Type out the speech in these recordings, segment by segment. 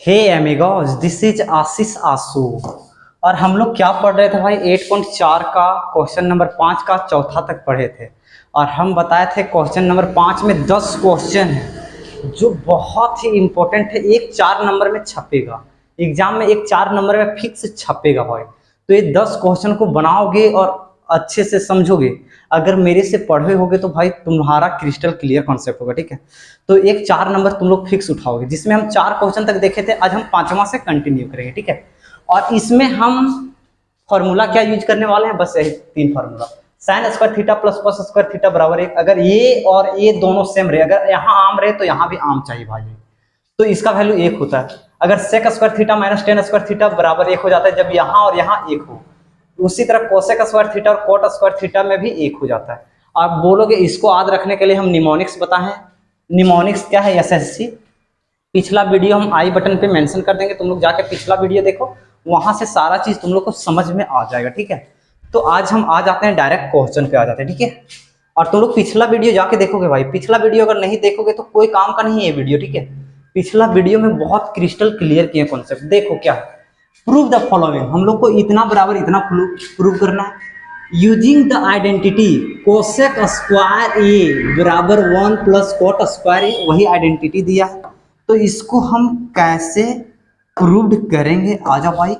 Hey एमिगोस, this is आशीष आसू। और हम लोग क्या पढ़ रहे थे भाई? 8.4 का क्वेश्चन नंबर 5 का चौथा तक पढ़े थे। और हम बताए थे क्वेश्चन नंबर 5 में 10 क्वेश्चन है जो बहुत ही इंपॉर्टेंट है। एक 4 नंबर में छपेगा एग्जाम में, एक 4 नंबर में फिक्स छपेगा भाई। तो ये 10 क्वेश्चन को बनाओगे और अच्छे से समझोगे, अगर मेरे से पढ़े होगे तो भाई तुम्हारा क्रिस्टल क्लियर कॉन्सेप्ट होगा। ठीक है, तो एक 4 नंबर तुम लोग फिक्स उठाओगे, जिसमें हम 4 क्वेश्चन तक देखे थे। आज हम 5वां से कंटिन्यू करेंगे। ठीक है, और इसमें हम फॉर्मूला क्या यूज करने वाले हैं? बस यही 3 formula. Sine square theta plus cos square theta बराबर 1। अगर ये और ये दोनों सेम रहे, अगर यहाँ आम रहे तो यहाँ भी आम चाहिए भाई, तो इसका वैल्यू 1 होता है। अगर sec square theta minus tan square theta बराबर 1 हो जाता है जब यहाँ और यहाँ 1 हो। उसी तरह कोसेक स्क्वायर थीटा और कोट स्क्वायर थीटा में भी 1 हो जाता है। आप बोलोगे इसको याद रखने के लिए हम निमोनिक्स बताएं। निमोनिक्स क्या है? एसएससी। पिछला वीडियो हम आई बटन पे मेंशन कर देंगे, तुम लोग जाके पिछला वीडियो देखो, वहां से सारा चीज तुम लोग को समझ में आ जाएगा। ठीक है, तो आज हम आ जाते हैं डायरेक्ट क्वेश्चन पे आ जाते हैं। ठीक है, और तुम लोग पिछला वीडियो जाके देखोगे भाई। पिछला वीडियो अगर नहीं देखोगे तो कोई काम का नहीं है ये वीडियो। ठीक है, पिछला वीडियो में बहुत क्रिस्टल क्लियर किए कॉन्सेप्ट। देखो क्या है, प्रूव द फॉलोइंग। हम लोग को इतना बराबर इतना प्रूव करना है using the identity cosec square A बराबर 1 प्लस कोट स्क्वायर ए। वही आइडेंटिटी दिया है, तो इसको हम कैसे प्रूव्ड करेंगे? आ जाओ भाई,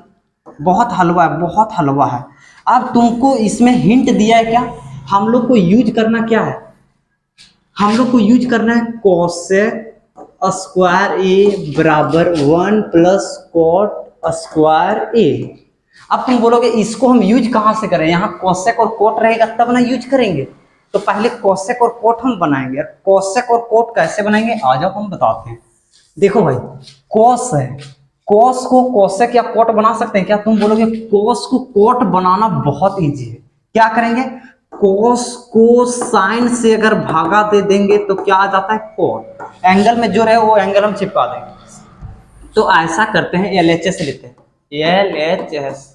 बहुत हलवा है, बहुत हलवा है। अब तुमको इसमें हिंट दिया है क्या? हम लोग को यूज करना क्या है? हम लोग को यूज करना है कोसेक स्क्वायर ए बराबर 1 प्लस कोट स्क्वायर ए। अब तुम बोलोगे इसको हम यूज कहां से करें? यहाँ कोसेक और कोट रहेगा तब ना यूज करेंगे। तो पहले कोसेक और कोट हम बनाएंगे। कोसेक और कोट कैसे बनाएंगे आ जाओ हम बताते हैं। देखो भाई, कोस है, कोस को कोसेक या कोट बना सकते हैं क्या? तुम बोलोगे कोस को कोट बनाना बहुत इजी है। क्या करेंगे? कोस को साइन से अगर भागा दे देंगे तो क्या आ जाता है? कोट। एंगल में जो रहे वो एंगल हम चिपका देंगे। तो ऐसा करते हैं, एलएचएस लेते हैं। एलएचएस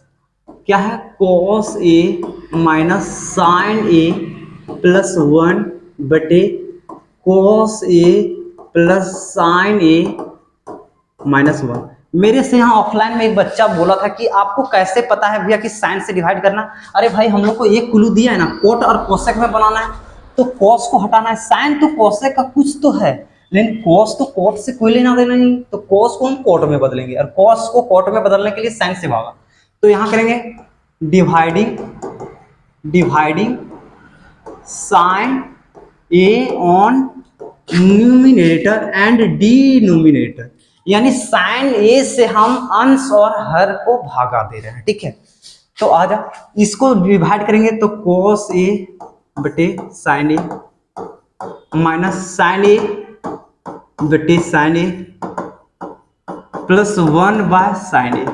क्या है? कोस ए माइनस साइन ए प्लस 1 बटे कोस ए प्लस साइन ए माइनस 1। मेरे से यहाँ ऑफलाइन में एक बच्चा बोला था कि आपको कैसे पता है भैया कि साइन से डिवाइड करना? अरे भाई, हम लोग को एक क्लू दिया है ना, कोट और कोसेक में बनाना है, तो कोस को हटाना है। साइन तो कोसेक का कुछ तो है, लेकिन कोस तो कोट से कोई लेना देना नहीं, तो कोस को हम कोट में बदलेंगे। और कोस को कोट में बदलने के लिए साइन से भागा, तो यहाँ करेंगे dividing sine A on numerator and denominator, यानी साइन ए से हम अंश और हर को भागा दे रहे हैं। ठीक है, तो आ जा इसको डिवाइड करेंगे तो कोस ए बटे sine A minus sine A बटे sine A plus 1 by sine A.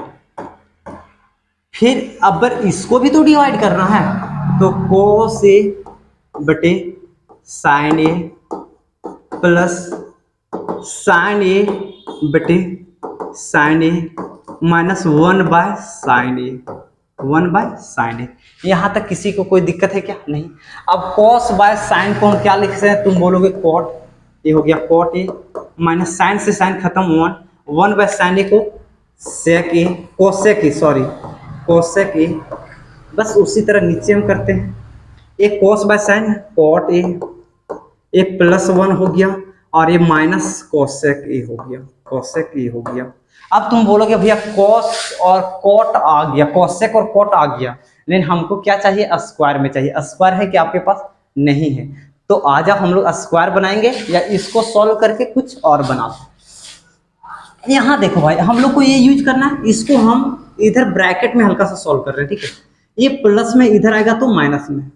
फिर अब इसको भी तो डिवाइड करना है, तो कोस ए बटे sine A plus sine A बटे sine A minus 1 by sine A, 1 by sine A. यहाँ तक किसी को कोई दिक्कत है क्या? नहीं। अब कॉस बाय साइन को हम क्या लिख सकते हैं? तुम बोलोगे कॉट, ये हो गया कॉट ए माइनस साइन से साइन खत्म 1 बाय साइन ए को sec A, cosec A, sorry cosec A. बस उसी तरह नीचे हम करते हैं, एक cos by sine cot A, एक प्लस 1 हो गया और ये माइनस कोसेक ए हो गया, कोसेक ए हो गया। अब तुम बोलोगे भैया कॉस और कोट आ गया, कोसेक और कोट आ गया, लेकिन हमको क्या चाहिए? स्क्वायर में चाहिए। स्क्वायर है कि आपके पास? नहीं है। तो आज हम लोग स्क्वायर बनाएंगे या इसको सॉल्व करके कुछ और बनाते हैं। यहाँ देखो भाई, हम लोग को ये यूज करना है, इसको हम इधर ब्रैकेट में हल्का सा सॉल्व कर रहे हैं। ठीक है, ये प्लस में इधर आएगा तो माइनस में,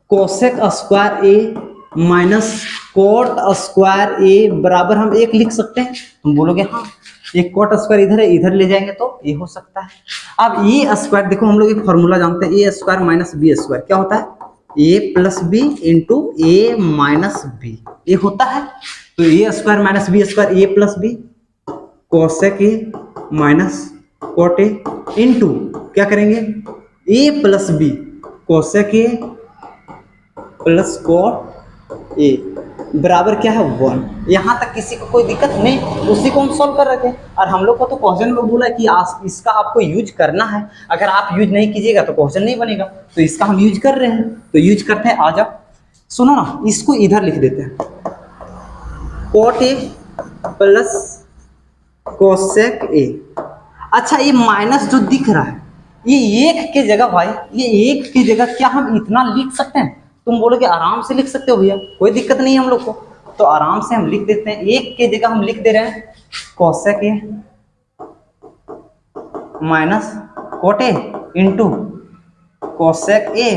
cosec square A minus coat square A बराबर हम 1 लिख सकते हैं। तुम बोलोगे हाँ, एक कोट स्क्वायर इधर है, इधर ले जाएंगे तो ये हो सकता है। अब ये स्क्वायर देखो, हम लोग एक फॉर्मूला जानते हैं, A square minus B square क्या होता है? A plus B into A minus B, ये होता है। तो A square minus B square, A plus B cosec A minus cot A into क्या करेंगे? A plus B cosec A plus cot A. बराबर क्या है 1। यहाँ तक किसी को कोई दिक्कत नहीं, उसी को हम सॉल्व कर रहे थे। और हम लोग को तो क्वेश्चन में बोला कि इसका आपको यूज करना है, अगर आप यूज नहीं कीजिएगा तो क्वेश्चन नहीं बनेगा। तो इसका हम यूज कर रहे हैं, तो यूज करते हैं। आ जाओ, सुनो ना, इसको इधर लिख देते हैं, cot A plus cosec A। अच्छा, ये माइनस जो दिख रहा है, ये एक की जगह भाई, ये एक की जगह क्या हम इतना लिख सकते हैं? तुम बोलोगे आराम से लिख सकते हो भैया, कोई दिक्कत नहीं है हम लोग को। तो आराम से हम लिख देते हैं, एक की जगह हम लिख दे रहे हैं cosec A minus cot A into cosec A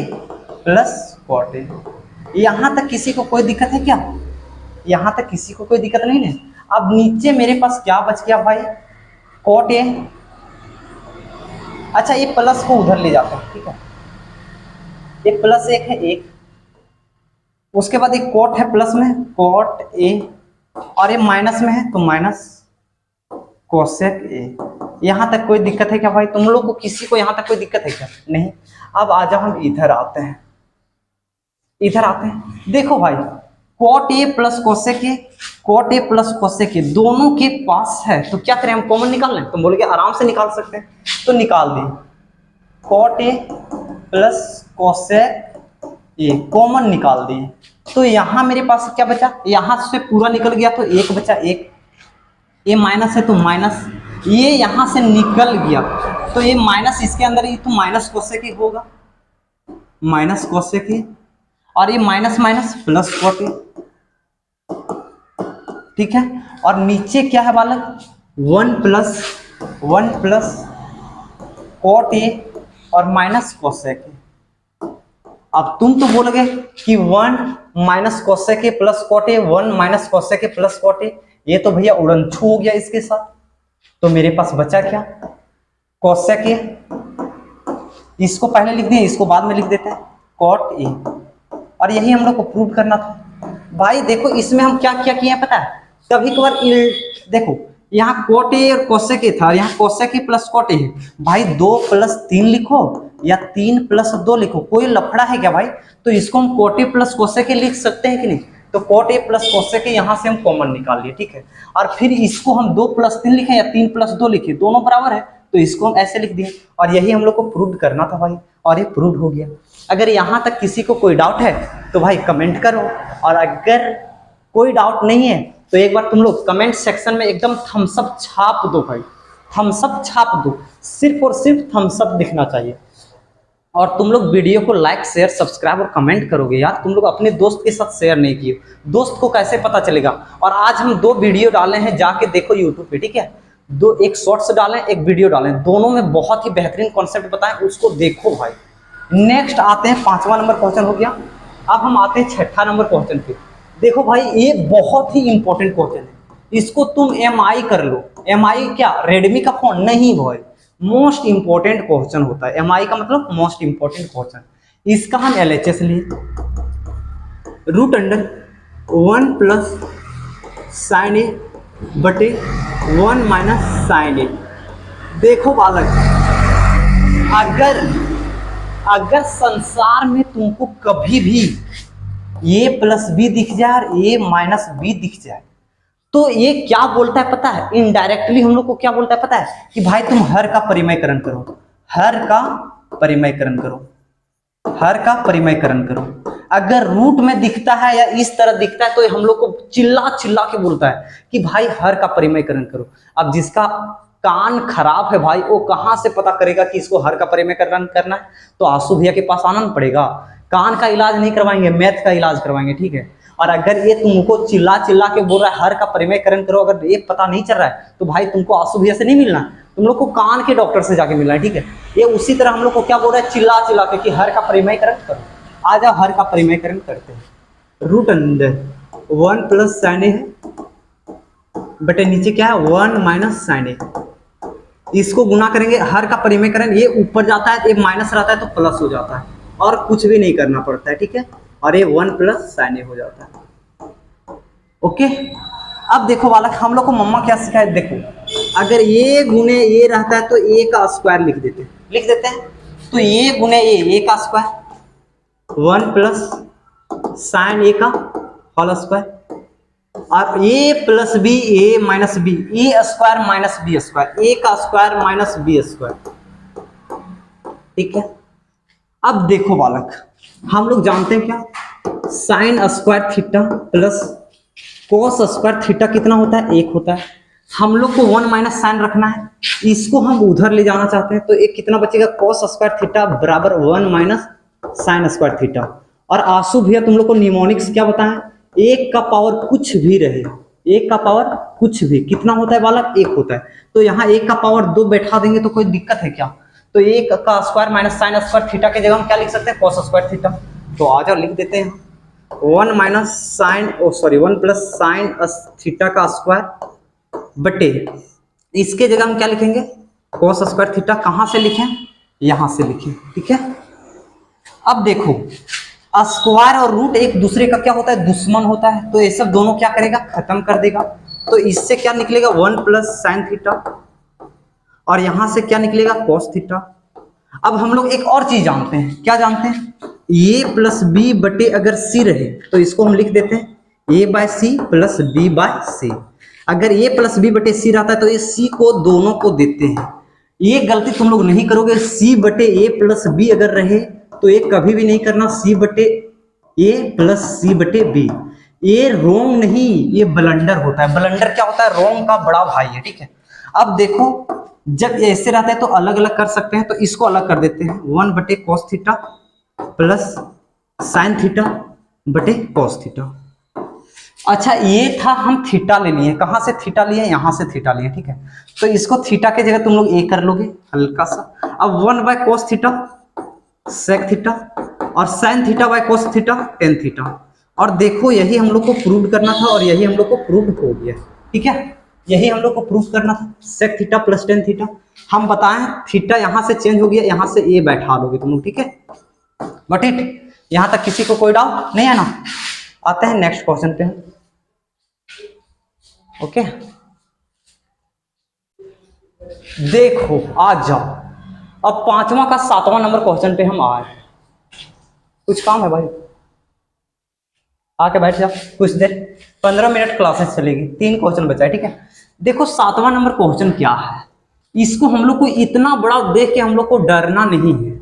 plus cot A। यहाँ तक किसी को कोई दिक्कत है क्या? यहाँ तक किसी को कोई दिक्कत नहीं है। अब नीचे मेरे पास क्या बच गया भाई? Cot A। अच्छा, ये प्लस को उधर ले जाते हैं, ठीक है। ये प्लस एक है, एक, उसके बाद एक कॉट है प्लस में, कॉट A, और ये माइनस में है तो माइनस कोसेक A। यहाँ तक कोई दिक्कत है क्या भाई? तुम लोग को किसी को यहाँ तक कोई दिक्कत है क्या? नहीं। अब आ जाओ, हम इधर आते हैं, इधर आते हैं। देखो भाई, cot A plus cosec A, cot A plus cosec A दोनों के पास है, तो क्या करें? हम कॉमन निकाल लें। तुम बोलोगे आराम से निकाल सकते हैं, तो निकाल दें। Cot A plus cosec A common निकाल दिए, तो यहाँ मेरे पास क्या बचा? यहाँ से पूरा निकल गया तो एक बचा, एक। ये माइनस है तो माइनस, ये यहाँ से निकल गया तो ये माइनस इसके अंदर ही, तो माइनस कोसेक A होगा, माइनस कोसेक A, और ये minus minus plus cot A, ठीक है। और नीचे क्या है बालक? 1 प्लस कॉट A और माइनस कोसेक A। अब तुम तो बोलोगे कि 1 minus cosec A plus cot A, 1 minus cosec A plus cot A, ये तो भैया उड़नछू हो गया इसके साथ। तो मेरे पास बचा क्या? कोसेक A, इसको पहले लिख दिए, इसको बाद में लिख देते हैं, कॉट A। और यही हम लोग को प्रूव करना था भाई। देखो इसमें हम क्या क्या किए हैं पता है? कभी कभार देखो, यहाँ कॉट A और कोसेक A था, यहाँ cosec A plus cot A है भाई। 2 प्लस 3 लिखो या 3 प्लस 2 लिखो, कोई लफड़ा है क्या भाई? तो इसको हम cot A plus cosec A लिख सकते हैं कि नहीं? तो cot A plus cosec A यहाँ से हम कॉमन निकाल लिए, ठीक है। और फिर इसको हम 2 प्लस 3 लिखे या 3 प्लस 2 लिखे, दोनों बराबर है, तो इसको हम ऐसे लिख दिए। और यही हम लोग को प्रूव करना था भाई, और ये प्रूव हो गया। अगर यहाँ तक किसी को कोई डाउट है तो भाई कमेंट करो, और अगर कोई डाउट नहीं है तो एक बार तुम लोग कमेंट सेक्शन में एकदम थम्स अप छाप दो भाई, थम्स अप छाप दो, सिर्फ और सिर्फ थम्स अप दिखना चाहिए। और तुम लोग वीडियो को लाइक शेयर सब्सक्राइब और कमेंट करोगे यार। तुम लोग अपने दोस्त के साथ शेयर नहीं किए, दोस्त को कैसे पता चलेगा? और आज हम 2 वीडियो डाले हैं, जाके देखो यूट्यूब पे, ठीक है। एक शॉर्ट्स डालें, एक वीडियो डालें, दोनों में बहुत ही बेहतरीन कॉन्सेप्ट बताएं, उसको देखो भाई। नेक्स्ट आते हैं 5वां नंबर क्वेश्चन हो गया। अब हम आते हैं 6ठा नंबर क्वेश्चन पे। देखो भाई, ये बहुत ही इंपॉर्टेंट क्वेश्चन है, इसको तुम MI कर लो। MI क्या? रेडमी का फोन नहीं भाई, मोस्ट इंपॉर्टेंट क्वेश्चन होता है। MI का मतलब मोस्ट इंपॉर्टेंट क्वेश्चन। इसका हम LHS लिए, root under 1 plus sine A बटे 1 माइनस साइन ए। देखो बालक, अगर संसार में तुमको कभी भी a प्लस बी दिख जाए और a माइनस बी दिख जाए, तो ये क्या बोलता है पता है? इनडायरेक्टली हम लोग को क्या बोलता है पता है? कि भाई तुम हर का परिमयकरण करो, हर का परिमयकरण करो, हर का परिमयकरण करो। अगर रूट में दिखता है या इस तरह दिखता है तो हम लोग को चिल्ला चिल्ला के बोलता है कि भाई हर का परिमयकरण करो। अब जिसका कान खराब है भाई, वो कहाँ से पता करेगा कि इसको हर का परिमयकरण करना है? तो आंसू भैया के पास आना पड़ेगा। कान का इलाज नहीं करवाएंगे, मैथ का इलाज करवाएंगे, ठीक है। और अगर ये तुमको चिल्ला चिल्ला के बोल रहा है हर का परिमयकरण करो, अगर ये पता नहीं चल रहा है तो भाई तुमको आंसू भैया से नहीं मिलना, तुम लोग को कान के डॉक्टर से जाके मिलना है, ठीक है। ये उसी तरह हम लोग को क्या बोल रहा है? चिल्ला चिल्ला के कि हर का परिमयकरण करो। आ जाओ, हर का परिमयकरण करते हैं। रूट अंडर 1 प्लस साइन ए है बटे नीचे क्या है? 1 माइनस साइन ए। इसको गुना करेंगे, हर का परिमयकरण, ये ऊपर जाता है, ये माइनस रहता है तो प्लस हो जाता है, और कुछ भी नहीं करना पड़ता है, ठीक है। और ये 1 प्लस साइन ए हो जाता है, ओके। अब देखो बालक, हम लोग को मम्मा क्या सिखाए? देखो, अगर ये गुने ये रहता है तो ए का स्क्वायर लिख देते हैं। तो ये गुने ए का स्क्वायर, 1 प्लस साइन ए का होल स्क्वायर, और ए प्लस बी ए माइनस बी, ए स्क्वायर माइनस बी स्क्वायर, ए का स्क्वायर माइनस बी स्क्वायर, ठीक है। अब देखो बालक, हम लोग जानते हैं क्या, sine square theta plus cos square theta कितना होता है, 1 होता है। हम लोग को 1 माइनस साइन रखना है, इसको हम उधर ले जाना चाहते हैं, तो एक कितना बचेगा, कोस स्क्वायर थीटा बराबर 1 माइनस साइन स्क्वायर थीटा। और आंसू भैया तुम लोग को निमोनिक्स क्या बताएं, 1 का पावर कुछ भी रहे, 1 का पावर कुछ भी कितना होता है बालक, 1 होता है। तो यहाँ 1 का पावर 2 बैठा देंगे तो कोई दिक्कत है क्या, तो 1 का square minus sine square theta के जगह हम क्या लिख सकते हैं, कोस स्क्वायर थीटा। तो आ जाओ लिख देते हैं 1 minus sine 1 plus sine theta का स्क्वायर बटे, इसके जगह हम क्या लिखेंगे, कोस स्क्वायर थीटा। कहाँ से लिखें, यहाँ से लिखें, ठीक है। अब देखो स्क्वायर और रूट एक दूसरे का क्या होता है, दुश्मन होता है, तो ये सब दोनों क्या करेगा, खत्म कर देगा। तो इससे क्या निकलेगा, 1 प्लस साइन थीटा, और यहां से क्या निकलेगा, कोस थीटा। अब हम लोग एक और चीज जानते हैं, क्या जानते हैं, ए प्लस बी बटे अगर सी रहे तो इसको हम लिख देते हैं A by C plus B by C. अगर ए प्लस बी बटे सी रहता है तो ये सी को दोनों को देते हैं। ये गलती तुम लोग नहीं करोगे, सी बटे ए प्लस बी अगर रहे तो ये कभी भी नहीं करना, सी बटे ए प्लस सी बटे बी। ये रोंग नहीं, ये ब्लंडर होता है। ब्लंडर क्या होता है, रोंग का बड़ा भाई है, ठीक है। अब देखो जब ऐसे रहता है तो अलग अलग कर सकते हैं, तो इसको अलग कर देते हैं, 1 बटे cos theta plus sine theta बटे कॉस थीटा। अच्छा ये था, हम थीटा ले लिए, कहां से थीटा लिए, यहां से थीटा लिए, ठीक है। तो इसको थीटा के जगह तुम लोग ए कर लोगे हल्का सा। अब 1 by cos theta sec theta और sine theta by cos theta tan theta. और देखो यही हम लोग को प्रूव करना था और यही हम लोग को प्रूव हो गया, ठीक है। यही हम लोग को प्रूव करना था, sec theta plus tan theta. हम बताएं थीटा यहां से चेंज हो गया, यहां से ए बैठा दोगे तुम लोग, ठीक है। बट इट यहां तक किसी को कोई डाउट नहीं है ना। आते हैं नेक्स्ट क्वेश्चन पे, ओके। देखो आ जाओ, अब 5वां का 7वां नंबर क्वेश्चन पे हम आए। कुछ काम है भाई, आके बैठ जाओ कुछ देर, 15 मिनट क्लासेस चलेगी, 3 क्वेश्चन बचा है, ठीक है। देखो 7वां नंबर क्वेश्चन क्या है, इसको हम लोग को इतना बड़ा देख के हम लोग को डरना नहीं है,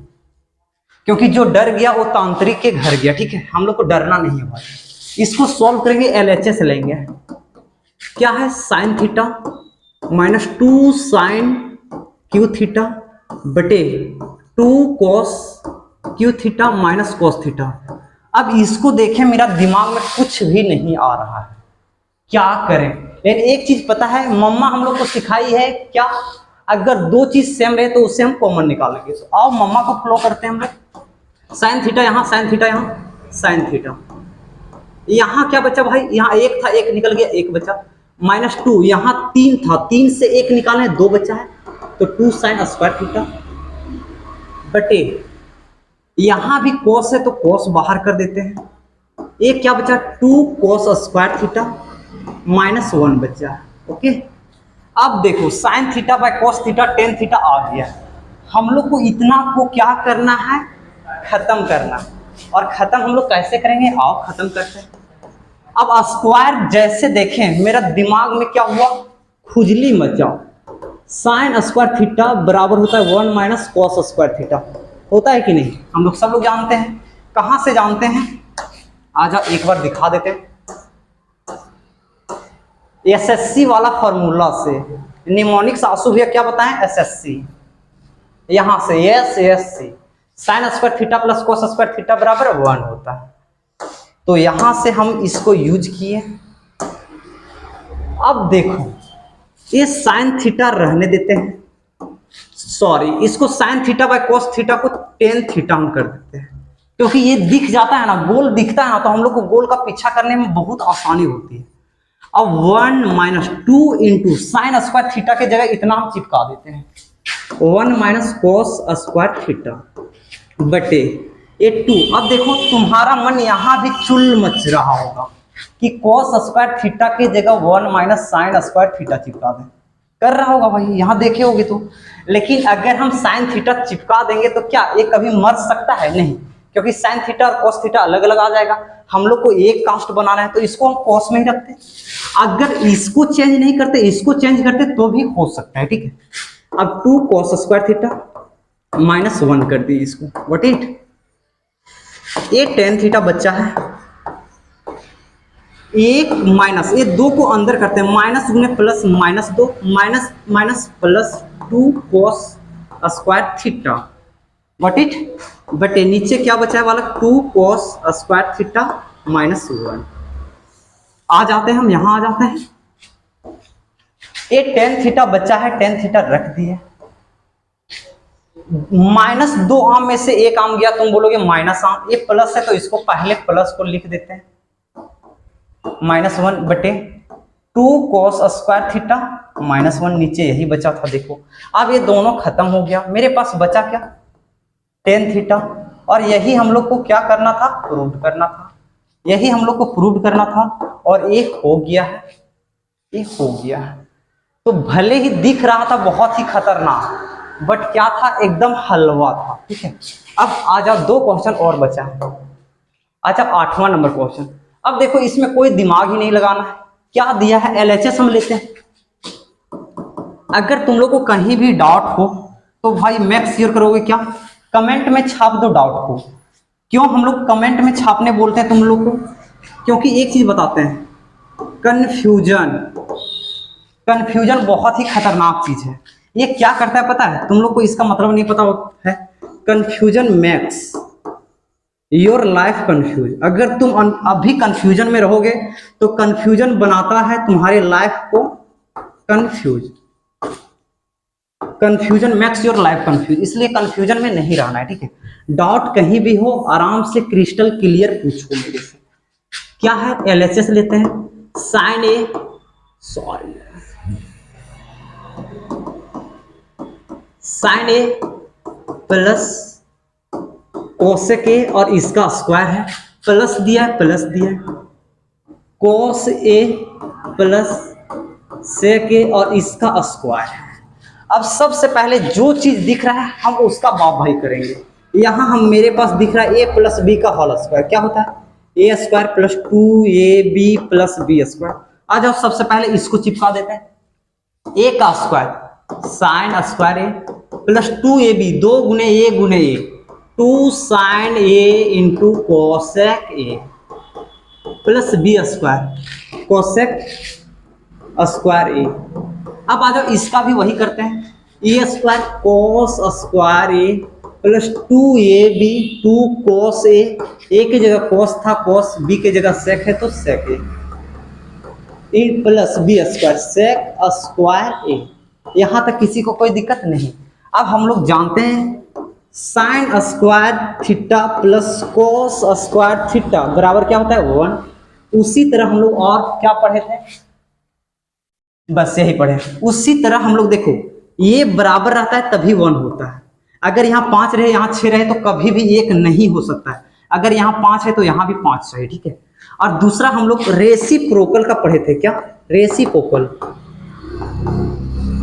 क्योंकि जो डर गया वो तांत्रिक के घर गया, ठीक है। हम लोग को डरना नहीं है भाई। इसको सॉल्व करेंगे, LHS लेंगे। क्या है, sine theta minus 2 sine cube theta बटे 2 cos cube theta minus cos theta. अब इसको देखें, मेरा दिमाग में कुछ भी नहीं आ रहा है, क्या करें। लेकिन एक चीज पता है, मम्मा हम लोग को सिखाई है क्या, अगर 2 चीज सेम रहे तो उससे हम कॉमन निकालेंगे। तो आओ मम्मा को फॉलो करते हैं हम लोग। साइन थीटा यहाँ, साइन थीटा यहाँ, साइन थीटा यहाँ क्या बचा भाई, यहाँ 1 था, 1 निकल गया, 1 बचा। माइनस 2 यहाँ 3 था, 3 से 1 निकाले 2 बचा है, तो 2 साइन स्क्वायर थीटा बटे यहां भी कॉस है तो कॉस बाहर कर देते हैं। एक क्या बचा, 2 कॉस स्क्वायर थीटा माइनस 1 बचा है, ओके। अब देखो sine theta by cos theta tan theta आ गया। हम लोग को इतना को क्या करना है, खत्म करना। और खत्म हम लोग कैसे करेंगे, आओ खत्म करते हैं। अब स्क्वायर जैसे देखें, मेरा दिमाग में क्या हुआ, खुजली मचा। साइन स्क्वायर थीटा बराबर होता है 1 माइनस कॉस स्क्वायर थीटा, होता है कि नहीं, हम लोग सब लोग जानते हैं। कहां से जानते हैं, आ जाओ एक बार दिखा देते हैं। SSC वाला फॉर्मूला से, निमोनिक्स आंसू भैया क्या बताएं, SSC यहां से, SSC sine square theta plus cos square theta बराबर 1 होता है। तो यहां से हम इसको यूज किए। अब देखो ये साइन थीटा रहने देते हैं, सॉरी इसको sign theta by cos theta को टेन थीटा हम कर देते हैं, क्योंकि ये दिख जाता है ना, गोल दिखता है ना, तो हम लोग को गोल का पीछा करने में बहुत आसानी होती है। अब 1 minus 2 into sine square theta के जगह इतना हम चिपका देते हैं, 1 माइनस कॉस स्क्वायर थीटा बटे ये 2। अब देखो तुम्हारा मन यहाँ भी चुल मच रहा होगा कि कॉस स्क्वायर थीटा के जगह 1 माइनस साइन स्क्वायर थीटा चिपका दें, कर रहा होगा भाई, यहाँ देखे होगे तो। लेकिन अगर हम साइन थीटा चिपका देंगे तो क्या ये कभी मर सकता है, नहीं, क्योंकि साइन थीटा और कॉस थीटा अलग अलग आ जाएगा। हम लोग को एक कास्ट बनाना है तो इसको हम कॉस में ही रखते हैं। अगर इसको चेंज नहीं करते, इसको चेंज करते तो भी हो सकता है, ठीक है। अब 2 cos स्क्वायर थीटा -1 कर दी इसको, व्हाट इट, ये tan थीटा बच्चा है, एक माइनस, ये 2 को अंदर करते हैं, माइनस गुने plus -2 minus minus plus 2 cos square theta, what it, बटे नीचे क्या बचा है वाला 2 cos स्क्वायर थीटा -1। आ जाते हैं हम, यहां आ जाते हैं, ये tan थीटा बचा है, tan थीटा रख दिए, -2 आम में से एक आम गया, तुम बोलोगे माइनस आम, ये प्लस है तो इसको पहले प्लस को लिख देते हैं, -1 बटे 2 cos स्क्वायर थीटा -1, नीचे यही बचा था देखो। अब ये दोनों खत्म हो गया, मेरे पास बचा क्या, tan थीटा, और यही हम लोग को क्या करना था, प्रूव करना था, यही हम लोग को प्रूव करना था, और ये हो गया है, ये हो गया है। तो भले ही दिख रहा था बहुत ही खतरनाक, बट क्या था, एकदम हलवा था, ठीक है। अब आ जाओ, 2 क्वेश्चन और बचा है, अच्छा 8वां नंबर क्वेश्चन। अब देखो इसमें कोई दिमाग ही नहीं लगाना है, क्या दिया है, LHS हम लेते हैं। अगर तुम लोग को कहीं भी डाउट हो तो भाई मेक श्योर करोगे क्या, कमेंट में छाप दो डाउट को। क्यों हम लोग कमेंट में छापने बोलते हैं तुम लोग को, क्योंकि एक चीज बताते हैं, कंफ्यूजन बहुत ही खतरनाक चीज है। ये क्या करता है पता है, तुम लोग को इसका मतलब नहीं पता है, confusion makes your life confuse. अगर तुम अभी कंफ्यूजन में रहोगे तो कंफ्यूजन बनाता है तुम्हारे लाइफ को confuse, confusion makes your life confuse, इसलिए कंफ्यूजन में नहीं रहना है, ठीक है। डाउट कहीं भी हो आराम से क्रिस्टल क्लियर पूछो मेरे से। क्या है, LHS लेते हैं, sine A, sorry sine A plus cosec A, और इसका स्क्वायर है, प्लस दिया है, प्लस दिया है, कोस ए प्लस सेक ए, और इसका स्क्वायर है। अब सबसे पहले जो चीज दिख रहा है हम उसका बाप भाई करेंगे। यहां हम, मेरे पास दिख रहा है a प्लस बी का होल स्क्वायर, क्या होता है, a square plus 2ab plus B square. आ जाओ सबसे पहले इसको चिपका देते हैं, a का square sine square A plus 2ab, 2 गुने a 2 sine A into cosec A plus B square cosec square A. अब आ जाओ इसका भी वही करते हैं, A square cos square A plus 2ab 2 cos A की जगह कोस था, कोस बी की जगह सेक है तो sec A plus B square sec square A. यहां तक किसी को कोई दिक्कत नहीं। अब हम लोग जानते हैं sine square theta plus cos square theta बराबर क्या होता है 1। उसी तरह हम लोग और क्या पढ़े थे, बस यही पढ़े। उसी तरह हम लोग देखो ये बराबर रहता है तभी 1 होता है। अगर यहाँ 5 रहे यहाँ 6 रहे तो कभी भी 1 नहीं हो सकता है। अगर यहाँ 5 है तो यहाँ भी 5 रहे, ठीक है। और दूसरा हम लोग रेसिप्रोकल का पढ़े थे, क्या रेसिप्रोकल,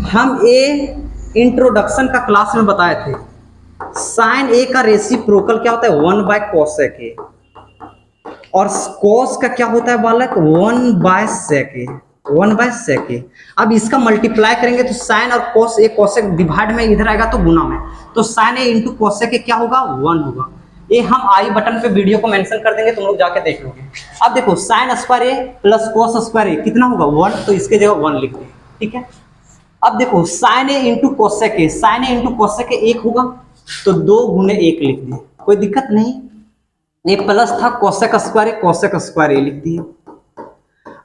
हम ए इंट्रोडक्शन का क्लास में बताए थे। साइन ए का रेसिप्रोकल क्या होता है 1 बाय कोसेक ए, और कोस का क्या होता है बालक 1 by sec A, 1 by sec ए। अब इसका मल्टीप्लाई करेंगे तो साइन और कोस ए, कोसेक डिवाइड में इधर आएगा तो गुना में, तो sine A into cosec A क्या होगा 1 होगा। ये हम आई बटन पे वीडियो को मेंशन कर देंगे, तुम लोग जाके देख लोगे। अब देखो sine square A plus cos square A कितना होगा 1, तो इसके जगह 1 लिख दें, ठीक है। अब देखो sine A into cosec A, sine A into cosec A 1 होगा तो 2 गुने 1 लिख दिए, कोई दिक्कत नहीं। ये प्लस था कोसेक स्क्वायर ए लिख दिए।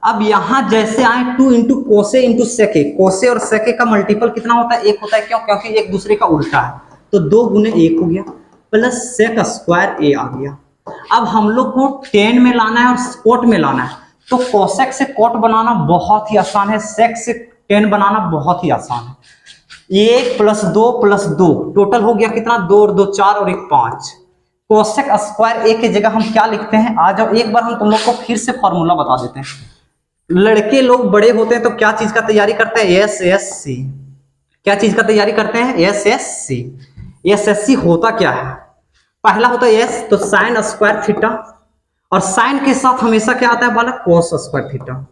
अब यहां जैसे आए 2 इंटू कोसे इंटू सेके, कोसे और सेके का मल्टीपल कितना होता है 1 होता है, क्यों, क्योंकि एक दूसरे का उल्टा है, तो 2 गुने 1 हो गया प्लस सेक स्क्वायर ए आ गया। अब हम लोग को टेन में लाना है और कोट में लाना है, तो कोसेक से कोट बनाना बहुत ही आसान है, सेक से टेन बनाना बहुत ही आसान है। 1 प्लस 2 टोटल हो गया कितना 2 और 2 4 और 1 5। कोसेक स्क्वायर ए की जगह हम क्या लिखते हैं, आ जाओ एक बार हम तुम लोग को फिर से फॉर्मूला बता देते हैं। लड़के लोग बड़े होते हैं तो क्या चीज का तैयारी करते हैं, SSC। क्या चीज का तैयारी करते हैं, SSC। SSC होता क्या है, पहला होता है S, तो साइन स्क्वायर थीटा और साइन के साथ हमेशा क्या आता है बालक, कॉस स्क्वायर थीटा,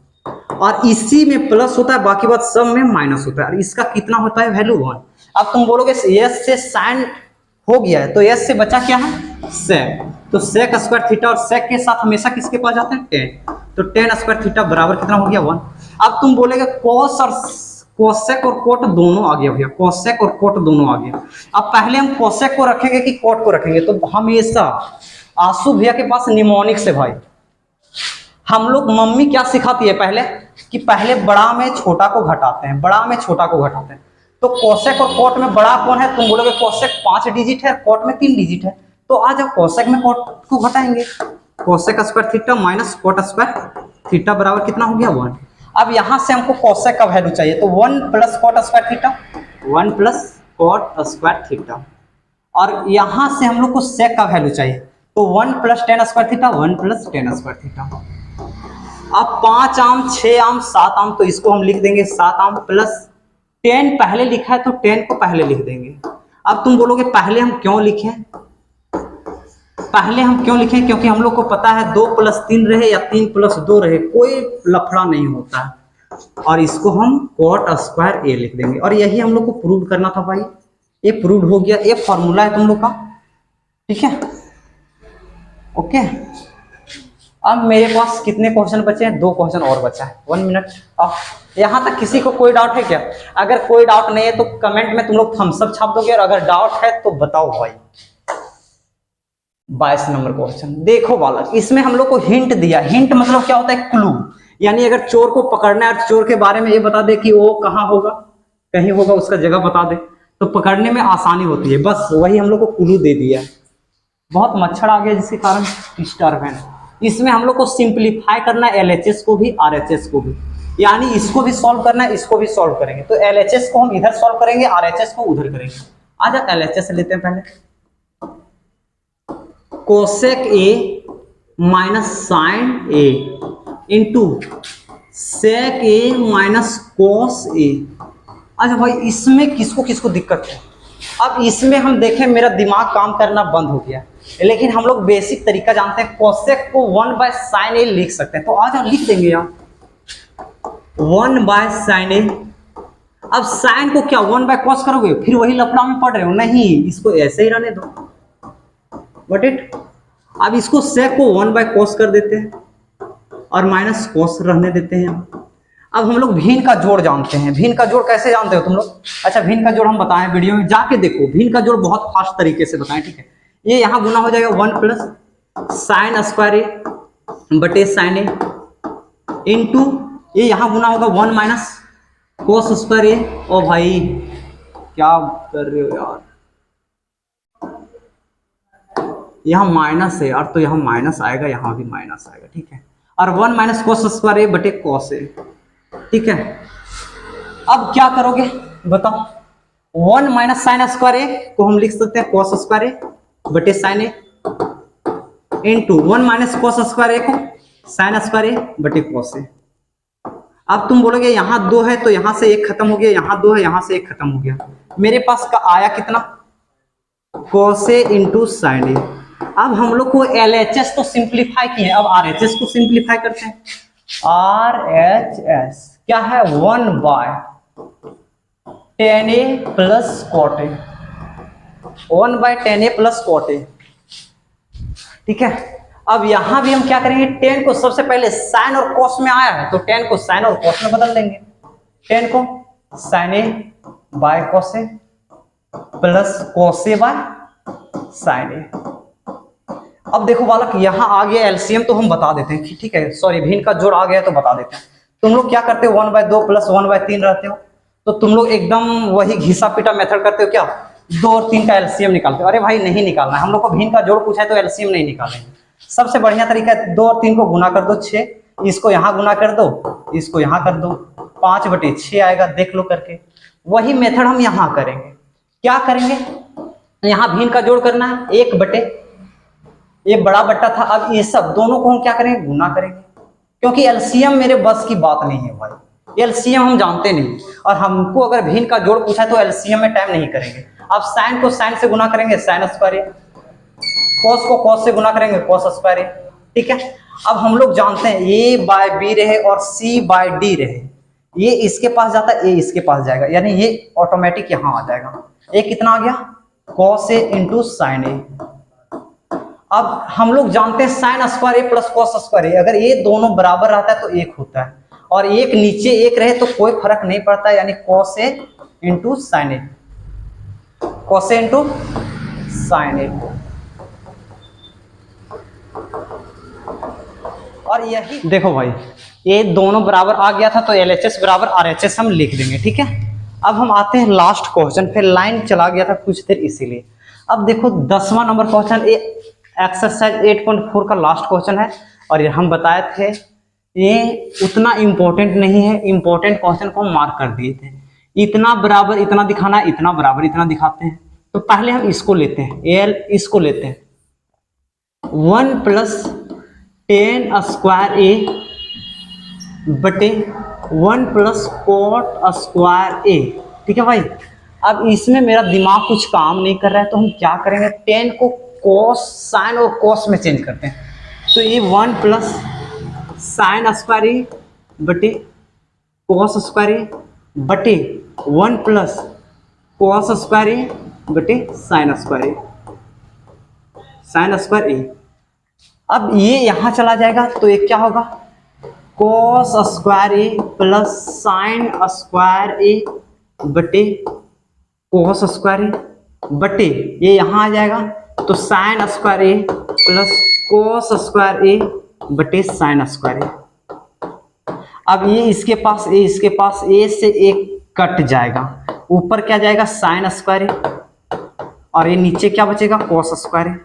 और इसी में प्लस होता है, बाकी बात सब में माइनस होता है। और इसका कितना होता है वैल्यू 1। अब तुम बोलोगे यस से साइन हो गया है, तो यस से बचा क्या है, सेक। तो सेक स्क्वायर थीटा, और सेक के साथ हमेशा किसके पास जाते हैं, टेन। तो टेन स्क्वायर थीटा बराबर कितना हो गया, 1। अब तुम बोलेगे कॉस और कोसेक और कोट दोनों आ गया भैया, कोसेक और कोट दोनों आ गया। अब पहले हम कोसेक को रखेंगे कि कोट को रखेंगे, तो हमेशा आंसू भैया के पास निमोनिक्स है भाई। हम लोग मम्मी क्या सिखाती है पहले, कि पहले बड़ा में छोटा को घटाते हैं, बड़ा में छोटा को घटाते हैं। तो कोसेक और कोट में बड़ा कौन है, तुम बोलोगे कोसेक 5 डिजिट है, कोट में 3 डिजिट है। तो आज आप कोसेक में कोट को घटाएंगे, cosec square theta minus cot square theta बराबर कितना हो गया, 1। अब यहां से हमको कोसेक का वैल्यू चाहिए, तो 1 plus coat square theta, 1 plus coat square theta. और यहां से हम लोग को सेक का वैल्यू चाहिए, तो 1 plus ten square theta, 1 plus ten square theta. अब 5 आम 6 आम 7 आम, तो इसको हम लिख देंगे 7 आम प्लस 10 पहले लिखा है तो 10 को पहले लिख देंगे। अब तुम बोलोगे पहले हम क्यों लिखें, पहले हम क्यों लिखें, क्योंकि हम लोग को पता है 2 प्लस 3 रहे या 3 प्लस 2 रहे, कोई लफड़ा नहीं होता है। और इसको हम कोट स्क्वायर ए लिख देंगे, और यही हम लोग को प्रूव करना था भाई। ये प्रूव हो गया, ये फॉर्मूला है तुम लोग का, ठीक है, ओके। अब मेरे पास कितने क्वेश्चन बचे हैं, 2 क्वेश्चन और बचा है, 1 मिनट। अब यहां तक किसी को कोई डाउट है क्या? अगर कोई डाउट नहीं है तो कमेंट में तुम लोग थम्स अप छाप दोगे, और अगर डाउट है तो बताओ भाई। 22 नंबर क्वेश्चन देखो बालक, इसमें हम लोग को हिंट दिया। हिंट मतलब क्या होता है, क्लू। यानी अगर चोर को पकड़ना है, चोर के बारे में ये बता दे कि वो कहाँ होगा, कहीं होगा, उसका जगह बता दे, तो पकड़ने में आसानी होती है। बस वही हम लोग को क्लू दे दिया। बहुत मच्छर आ गया जिसके कारण डिस्टर्ब है। इसमें हम लोग को सिंप्लीफाई करना है LHS को भी RHS को भी, यानी इसको भी सॉल्व करना है, इसको भी सॉल्व करेंगे। तो LHS को हम इधर सॉल्व करेंगे, RHS को उधर करेंगे। आ जा LHS लेते हैं पहले। Cosec A minus sine A into sec A minus cos A. अच्छा भाई, इसमें किसको किसको दिक्कत है? अब इसमें हम देखें, मेरा दिमाग काम करना बंद हो गया, लेकिन हम लोग बेसिक तरीका जानते हैं। कोसेक को 1 बाय साइन ए लिख सकते हैं, तो आज हम लिख देंगे यार 1 बाय साइन ए। अब साइन को क्या 1 बाय कॉस करोगे, फिर वही लफड़ा में पड़ रहे हो, नहीं, इसको ऐसे ही रहने दो, व्हाट इट। अब इसको सेक को 1 बाय कॉस कर देते हैं और माइनस कॉस रहने देते हैं। अब हम लोग भिन्न का जोड़ जानते हैं। भिन्न का जोड़ कैसे जानते हो तुम लोग? अच्छा, भिन्न का जोड़ हम बताएं, वीडियो में जाके देखो। भिन्न का जोड़ बहुत फास्ट तरीके से बताएं, ठीक है। ये यहाँ गुना हो जाएगा 1 प्लस साइन स्क्वायर ए बटे साइन ए इंटू ये यहाँ गुना होगा 1 माइनस कोस स्क्वायर ए। ओ भाई क्या कर रहे हो यार, यहाँ माइनस है, और तो यहाँ माइनस आएगा, यहाँ भी माइनस आएगा, ठीक है। और 1 माइनस कोस स्क्वायर ए बटे कोस ए, ठीक है। अब क्या करोगे बताओ? 1 माइनस साइन स्क्वायर ए को हम लिख सकते हैं कोस स्क्वायर ए बटे sine A into 1 minus cos square ए को साइन स्क्वायर ए बटे कोस ए। अब तुम बोलोगे यहाँ 2 है तो यहाँ से 1 खत्म हो गया, यहाँ 2 है, यहाँ से 1 खत्म हो गया। मेरे पास का आया कितना, कोस ए इंटू साइन ए। अब हम लोग को LHS तो सिंप्लीफाई किए, अब RHS को सिंप्लीफाई करते हैं। RHS क्या है, 1 by ten A plus cot A, 1 by ten A plus cot A, ठीक है। अब यहां भी हम क्या करेंगे, 10 को सबसे पहले साइन और कॉस में आया है तो 10 को साइन और कॉस में बदल देंगे। 10 को sine A by cos A plus cos A by sine A. अब देखो बालक, यहाँ आ गया एलसीएम तो हम बता देते हैं, ठीक है, सॉरी भिन्न का जोड़ आ गया तो बता देते हैं। तुम लोग क्या करते हो, 1 बाय 2 प्लस 1 बाय 3 रहते हो, तो तुम लोग एकदम वही घिसा पीटा मेथड करते हो क्या, 2 और 3 का एलसीएम निकालते हो। अरे भाई नहीं निकालना है, हम लोग को भिन्न का जोड़ पूछा है तो एलसीएम नहीं निकालेंगे। सबसे बढ़िया तरीका है 2 और 3 को गुना कर दो 6, इसको यहाँ गुना कर दो, इसको यहाँ कर दो, 5 बटे 6 आएगा, देख लो करके। वही मेथड हम यहाँ करेंगे। क्या करेंगे, यहाँ भिन्न का जोड़ करना है, 1 बटे ये बड़ा बट्टा था, अब ये सब दोनों को हम क्या करेंगे, गुना करेंगे, क्योंकि एलसीएम मेरे बस की बात नहीं है भाई, एलसीएम हम जानते नहीं, और हमको अगर भिन्न का जोड़ पूछा है तो एलसीएम में टाइम नहीं करेंगे। अब साइन को साइन से गुना करेंगे, साइन स्क्वायर ए, कॉस को कॉस से गुना करेंगे, कॉस स्क्वायर ए, ठीक है। अब हम लोग जानते हैं ए बाय बी रहे और सी बाय डी रहे, ये इसके पास जाता है, ये इसके पास जाएगा, यानी ये ऑटोमेटिक यहां आ जाएगा। ये कितना आ गया, cos A into sine A. अब हम लोग जानते हैं sign square A plus cos square ए, अगर ये दोनों बराबर रहता है तो एक होता है, और एक नीचे एक रहे तो कोई फर्क नहीं पड़ता, यानी cos A into sine A, cos A into sine A. और यही देखो भाई, ये दोनों बराबर आ गया था तो LHS बराबर RHS हम लिख देंगे, ठीक है। अब हम आते हैं लास्ट क्वेश्चन, फिर लाइन चला गया था कुछ देर इसीलिए। अब देखो 10वां नंबर क्वेश्चन, ये एक्सरसाइज 8.4 का लास्ट क्वेश्चन है, और ये हम बताए थे ये उतना इम्पोर्टेंट नहीं है, इम्पोर्टेंट क्वेश्चन को हम मार्क कर दिए थे। इतना बराबर इतना दिखाना है, इतना बराबर इतना दिखाते हैं। तो पहले हम इसको लेते हैं, एल इसको लेते हैं, 1 प्लस 10 स्क्वायर ए बटे 1 प्लस कॉट स्क्वायर ए, ठीक है भाई। अब इसमें मेरा दिमाग कुछ काम नहीं कर रहा है, तो हम क्या करेंगे, 10 को कॉस साइन और कॉस में चेंज करते हैं। तो ये 1 प्लस साइन स्क्वायर ए बटे कॉस स्क्वायर ए बटे 1 प्लस कॉस स्क्वायर ए बटे sign square A, sign square A. अब ये यहां चला जाएगा तो ये क्या होगा, cos square A plus sign square ए बटे कॉस स्क्वायर ए बटे ये यहां आ जाएगा तो sign square A plus cos square ए बटे साइन स्क्वायर ए। अब ये इसके पास ए, इसके पास ए से एक कट जाएगा, ऊपर क्या जाएगा साइन स्क्वायर ए, और ये नीचे क्या बचेगा कॉस स्क्वायर ए,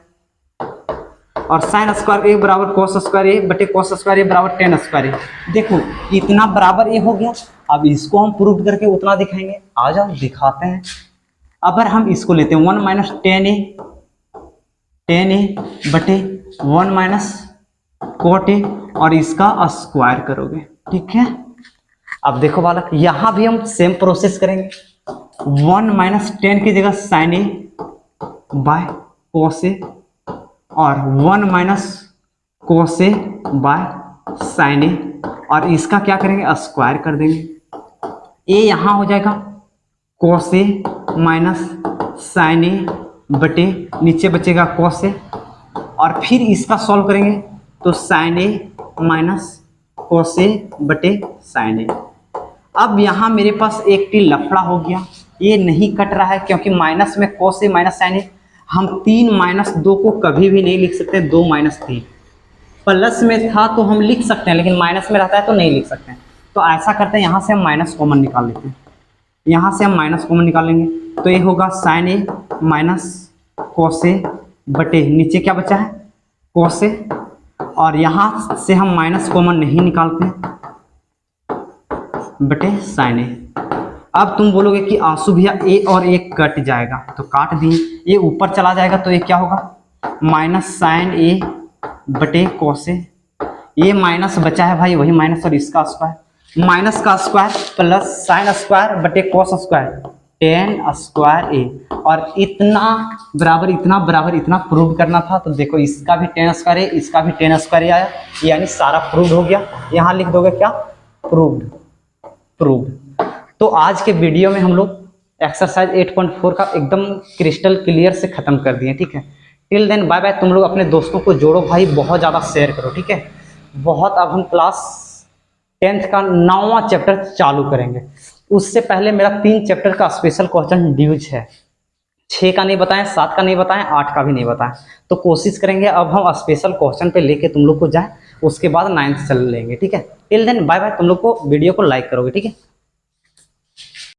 और साइन स्क्वायर ए बराबर कॉस स्क्वायर ए बटे कॉस स्क्वायर ए बराबर 10 स्क्वायर ए। देखो इतना बराबर ए हो गया। अब इसको हम प्रूव करके उतना दिखाएंगे, आ जाओ दिखाते हैं। अगर हम इसको लेते हैं 1 माइनस 10 ए बटे 1 माइनस कॉट ए, और इसका स्क्वायर करोगे, ठीक है। अब देखो बालक, यहां भी हम सेम प्रोसेस करेंगे, 1 माइनस 10 की जगह sine A by cos A, और 1 minus cos A by sine A, और इसका क्या करेंगे स्क्वायर कर देंगे। ए यहां हो जाएगा cos A minus sine A बटे नीचे बचेगा कॉस ए, और फिर इसका सॉल्व करेंगे तो साइन ए माइनस कॉस ए बटे साइन ए। अब यहाँ मेरे पास एक टी लफड़ा हो गया, ये नहीं कट रहा है क्योंकि माइनस में कॉस ए माइनस साइन ए, हम 3 माइनस 2 को कभी भी नहीं लिख सकते 2 माइनस 3। प्लस में था तो हम लिख सकते हैं, लेकिन माइनस में रहता है तो नहीं लिख सकते हैं। तो ऐसा करते हैं, यहाँ से हम माइनस कॉमन निकाल लेते हैं, यहाँ से हम माइनस कॉमन निकालेंगे तो ये होगा साइन ए माइनस कॉस ए बटे नीचे क्या बचा है कॉस ए, और यहाँ से हम माइनस कॉमन नहीं निकालते बटे साइन ए। अब तुम बोलोगे कि आंसू भैया ए और ए कट जाएगा, तो काट दिए, ये ऊपर चला जाएगा तो ये क्या होगा माइनस साइन ए बटे कॉस ए, ये माइनस बचा है भाई वही माइनस, और इसका स्क्वायर माइनस का स्क्वायर प्लस साइन स्क्वायर बटे कॉस स्क्वायर 10 स्क्वायर ए, और इतना बराबर इतना प्रूव करना था। तो देखो इसका भी 10 स्क्वायर ए, इसका भी 10 स्क्वायर ए आया, यानी सारा प्रूव हो गया। यहाँ लिख दोगे क्या प्रूव्ड। तो आज के वीडियो में हम लोग एक्सरसाइज 8.4 का एकदम क्रिस्टल क्लियर से खत्म कर दिए, ठीक है। Till then bye bye. तुम लोग अपने दोस्तों को जोड़ो भाई, बहुत ज़्यादा शेयर करो, ठीक है। बहुत अब हम क्लास 10th का 9वां चैप्टर चालू करेंगे, उससे पहले मेरा 3 चैप्टर का स्पेशल क्वेश्चन ड्यूज है, 6 का नहीं बताएं, 7 का नहीं बताएं, 8 का भी नहीं बताएं। तो कोशिश करेंगे अब हम स्पेशल क्वेश्चन पे लेके तुम लोग को जाए, उसके बाद 9th चल लेंगे, ठीक है। Till then bye bye. तुम लोग को वीडियो को लाइक करोगे, ठीक है।